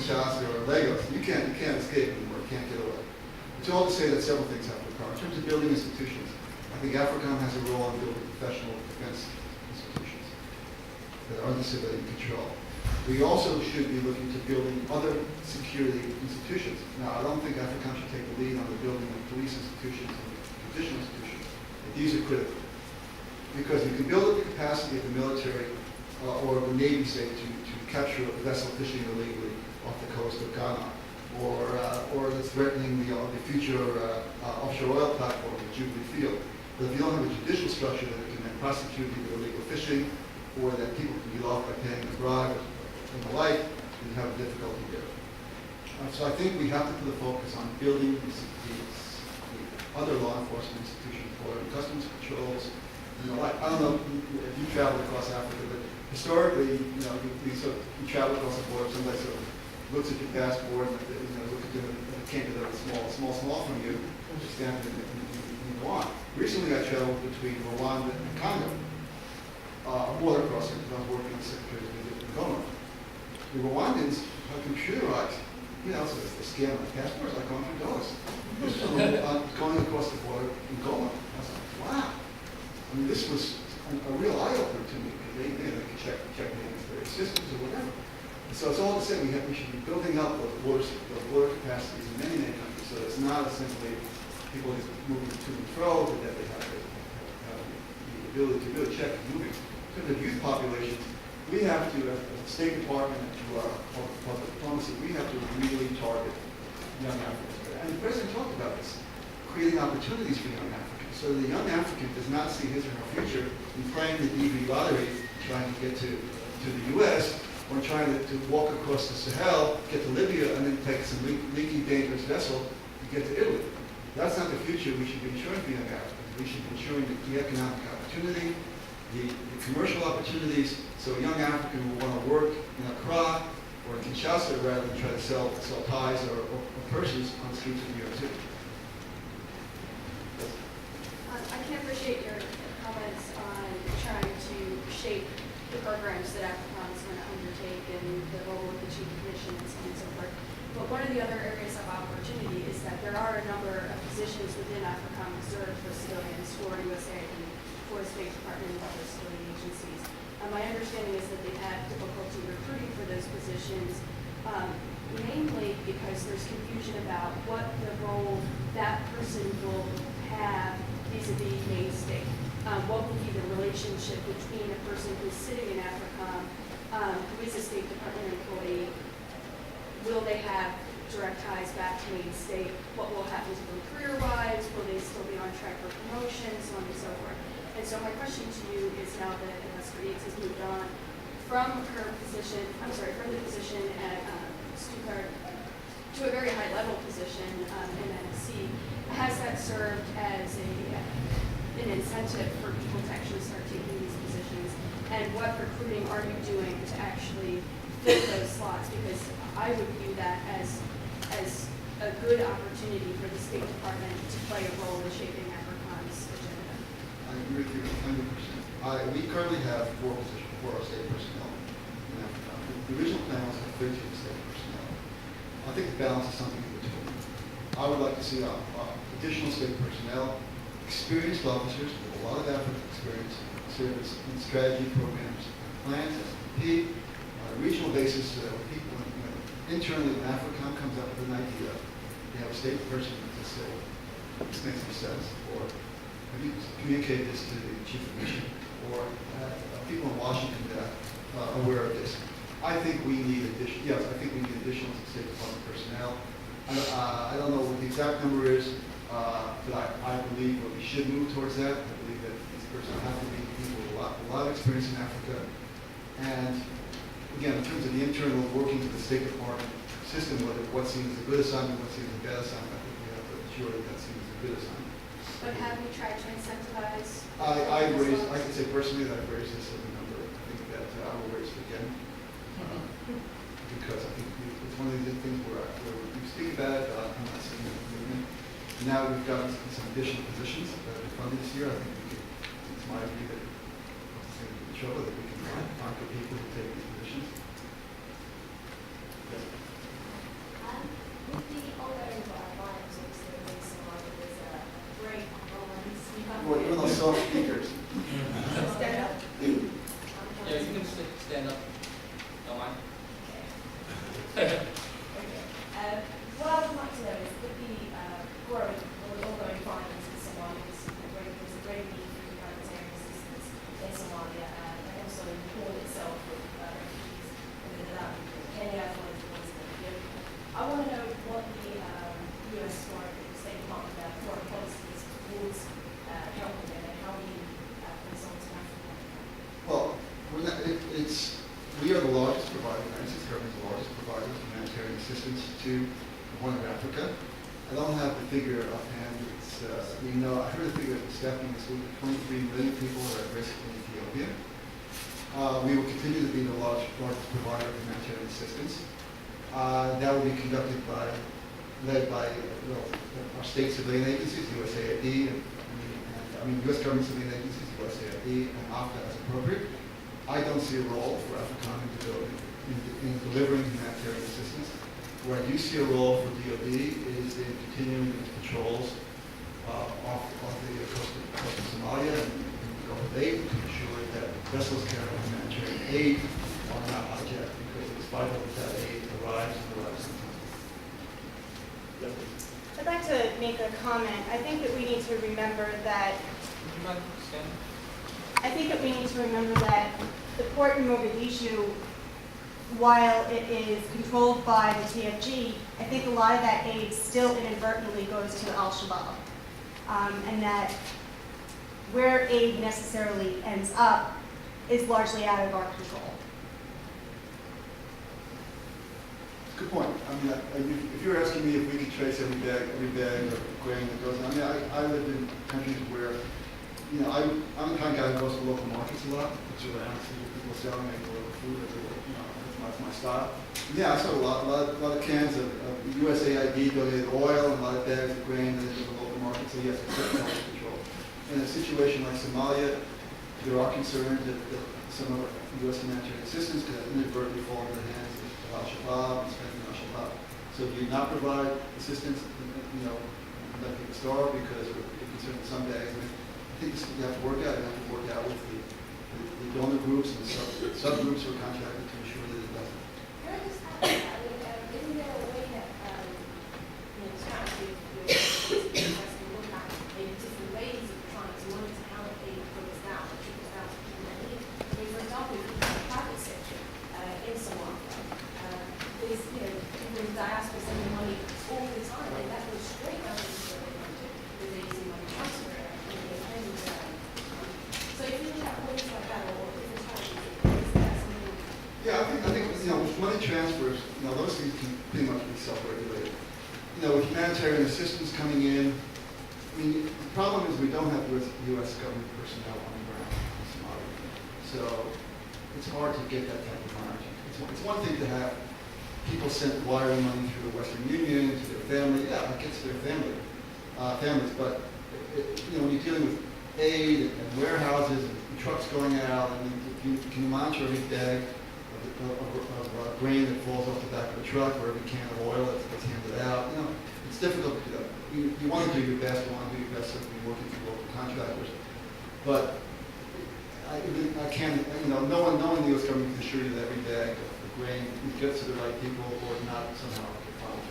Kinshasa or Lagos. You can't escape anymore. You can't get away. It's all to say that several things have to occur. In terms of building institutions, I think AFRICOM has a role in building professional defense institutions that are under civilian control. We also should be looking to building other security institutions. Now, I don't think AFRICOM should take the lead on the building of police institutions and judicial institutions, but these are critical. Because you can build up the capacity of the military or the Navy, say, to capture a vessel fishing illegally off the coast of Ghana, or that's threatening the future offshore oil platform at Jubilee Field. But if you don't have a judicial structure that can then prosecute either illegal fishing or that people can get off by paying a bribe and the like, you have a difficulty there. So I think we have to put the focus on building the other law enforcement institutions, border and customs controls, and the like. I don't know if you travel across Africa, but historically, you travel across the border, somebody sort of looks at your passport and look at it can't get that small from you, just stamp it and go on. Recently I traveled between Rwanda and Congo, a border crossing, because I was working on the Secretary's visit in Goma. The Rwandans are computerized, so they scan my passport, it's like going through doors. Going across the border in Goma. I was like, wow. I mean, this was a real eye-opener to me, because they could check me in various systems or whatever. So it's all to say we should be building up those border capacities in many countries, so it's not simply people just moving to and fro, but that they have the ability to really check moving. In terms of youth populations, we have to, as the State Department and through our public diplomacy, we have to really target young Africans. And the President talked about this, creating opportunities for young Africans. So the young African does not see his or her future in playing the DV lottery, trying to get to the U.S., or trying to walk across the Sahel, get to Libya, and then take some leaky, dangerous vessel to get to Italy. That's not the future we should be ensuring for young Africans. We should be ensuring the economic opportunity, the commercial opportunities, so a young African will want to work in Accra or in Kinshasa rather than try to sell ties or purses on the streets of New York City. I can appreciate your comments on trying to shape the programs that AFRICOM is going to undertake and the role of the Chief Commission and so on and so forth. But one of the other areas of opportunity is that there are a number of positions within AFRICOM reserved for civilians, for USAID and for the State Department and other civilian agencies. My understanding is that they've had difficulty recruiting for those positions, mainly because there's confusion about what the role that person will have vis-a-vis main state. What will be the relationship between a person who's sitting in AFRICOM, who is a State Department employee? Will they have direct ties back to main state? What will happen to them career-wise? Will they still be on track for promotion, so on and so forth? And so my question to you is, now that Ambassador Yates has moved on from the position at Stuttgart to a very high-level position in NSC, has that served as an incentive for people to actually start taking these positions? And what recruiting are you doing to actually fill those slots? Because I would view that as a good opportunity for the State Department to play a role in shaping AFRICOM's agenda. I agree with you 100%. We currently have 4 positions for our state personnel in AFRICOM. The original plan was to have 13 state personnel. I think the balance is something in between. I would like to see additional state personnel, experienced officers with a lot of African experience, service in strategy programs, plans, SPP, on a regional basis, so that when people internally when AFRICOM comes up with an idea, they have a state person to say, this makes no sense, or have you communicated this to the Chief of Mission, or people in Washington that are aware of this. I think we need additional State Department personnel. I don't know what the exact number is, but I believe that we should move towards that. I believe that these persons have to be people with a lot of experience in Africa. And again, in terms of the internal workings of the State Department system, what seems a good assignment, what seems a bad assignment, I think we have to ensure that that seems a good assignment. But have you tried to incentivize? I can say personally that I've raised this as a number. I think that I will raise it again. Because I think it's one of the things where we speak about it, I'm not seeing the movement. Now we've got some additional positions that have been funded this year. I think it's my view that it's going to show that we can find good people to take these positions. Yes. assistance to the Horn of Africa. I don't have the figure offhand. It's, I heard the figure of staffing this week, 23 million people are at risk in Ethiopia. We will continue to be the largest provider of humanitarian assistance. That will be led by our state civilian agencies, USAID, U.S. government civilian agencies, USAID, and AFTA as appropriate. I don't see a role for AFRICOM in delivering humanitarian assistance. Where I do see a role for DoD is in continuing its patrols off the coast of Somalia and the Gulf of Aden to ensure that vessels carrying humanitarian aid are not hijacked, because it's vital that aid arrives and arrives in time. I'd like to make a comment. I think that we need to remember that the port in Mogadishu, while it is controlled by the TFG, I think a lot of that aid still inadvertently goes to Al-Shabaab. And that where aid necessarily ends up is largely out of our control. Good point. If you're asking me if we could trace every bag of grain that goes on, I lived in countries where, I'm the kind of guy who goes to local markets a lot, which around, see what people are selling, make a little food, that's my style. Yeah, I saw a lot of cans of USAID donated oil and a lot of bags of grain that in the local market. So yes, it's certainly under control. In a situation like Somalia, there are concerns that some of our U.S. humanitarian assistance could inadvertently fall into the hands of Al-Shabaab and strengthen Al-Shabaab. So do you not provide assistance, let people starve because you're concerned with some bags? I think this you have to work out. You have to work out with the donor groups and subgroups who are contracted to ensure that it doesn't. Can I just add that? Isn't there a way that, strategy to look at maybe different ways of trying to monitor how aid goes down, or trickles down to people that need it? For example, if you have the private sector in Somalia, there's, people in diaspora sending money all the time, and that goes straight down to the country with the easy money transfer. So if you look at ways like that, or different strategies, is that something? Yeah, I think with money transfers, those things can pretty much be self-regulated. With humanitarian assistance coming in, the problem is we don't have U.S. government personnel on the ground in Somalia. So it's hard to get that type of margin. It's one thing to have people send wiring money through the Western Union to their family. Yeah, that gets to their families. But when you're dealing with aid and warehouses and trucks going out, can you monitor every bag of grain that falls off the back of the truck, or every can of oil that gets handed out? It's difficult to do that. You want to do your best. You want to do your best so you're working through local contractors. But I can't. No one in the U.S. government can assure you that every bag of grain gets to the right people or not somehow get followed